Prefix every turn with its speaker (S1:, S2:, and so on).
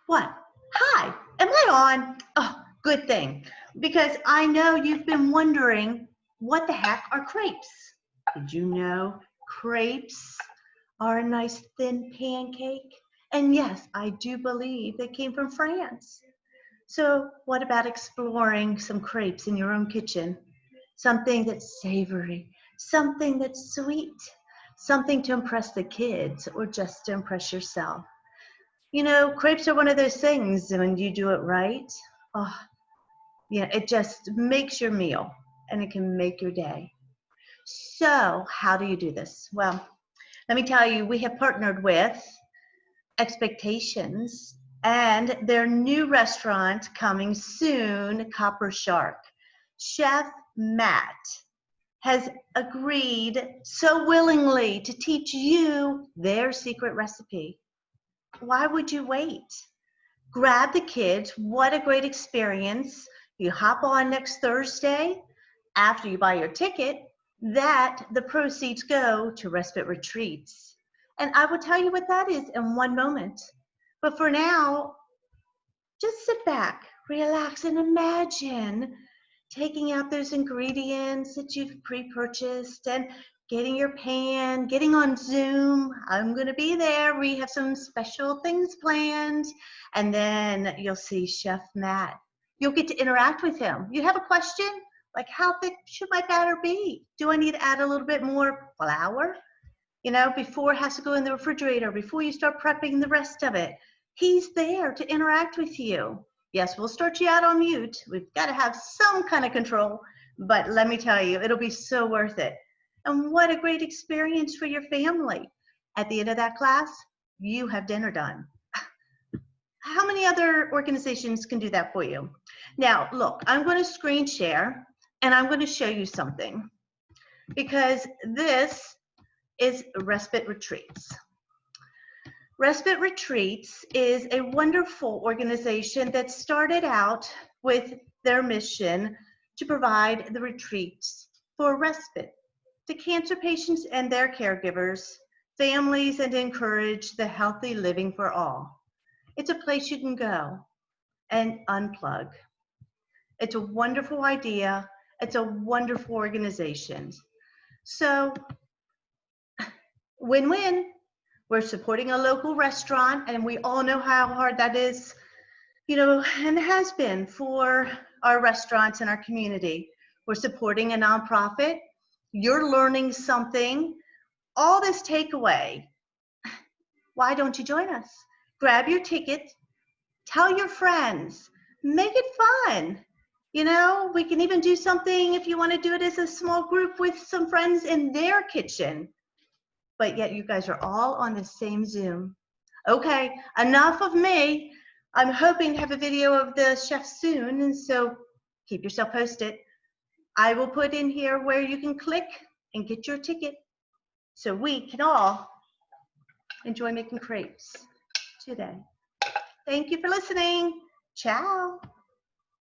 S1: What? Hi, am I on? Oh, good thing. Because I know you've been wondering, what the heck are crepes? Did you know crepes are a nice thin pancake? And yes, I do believe they came from France. So what about exploring some crepes in your own kitchen? Something that's savory, something that's sweet, something to impress the kids or just to impress yourself. You know, crepes are one of those things when you do it right. Oh, yeah, it just makes your meal and it can make your day. So, how do you do this? Well, let me tell you, we have partnered with Expectations and their new restaurant coming soon, Copper Shark. Chef Matt has agreed so willingly to teach you their secret recipe. Why would you wait? Grab the kids. What a great experience. You hop on next Thursday after you buy your ticket, that the proceeds go to Respite Retreats. And I will tell you what that is in one moment. But for now, just sit back, relax, and imagine taking out those ingredients that you've pre-purchased and getting your pan, getting on Zoom. I'm going to be there. We have some special things planned. And then you'll see Chef Matt. You'll get to interact with him. You have a question? Like, how thick should my batter be? Do I need to add a little bit more flour? You know, before it has to go in the refrigerator, before you start prepping the rest of it. He's there to interact with you. Yes, we'll start you out on mute. We've got to have some kind of control, but let me tell you, it'll be so worth it. And what a great experience for your family. At the end of that class, you have dinner done. How many other organizations can do that for you? Now, look, I'm going to screen share and I'm going to show you something because this is Respite Retreats. Respite Retreats is a wonderful organization that started out with their mission to provide the retreats for respite to cancer patients and their caregivers, families, and encourage the healthy living for all. It's a place you can go and unplug. It's a wonderful idea. It's a wonderful organization. So, win-win. We're supporting a local restaurant, and we all know how hard that is, you know, and has been for our restaurants in our community. We're supporting a nonprofit. You're learning something. All this takeaway. Why don't you join us? Grab your ticket. Tell your friends. Make it fun. You know, we can even do something if you want to do it as a small group with some friends in their kitchen. But yet you guys are all on the same Zoom. Okay, enough of me. I'm hoping to have a video of the chef soon, and so keep yourself posted. I will put in here where you can click and get your ticket so we can all enjoy making crepes today. Thank you for listening. Ciao.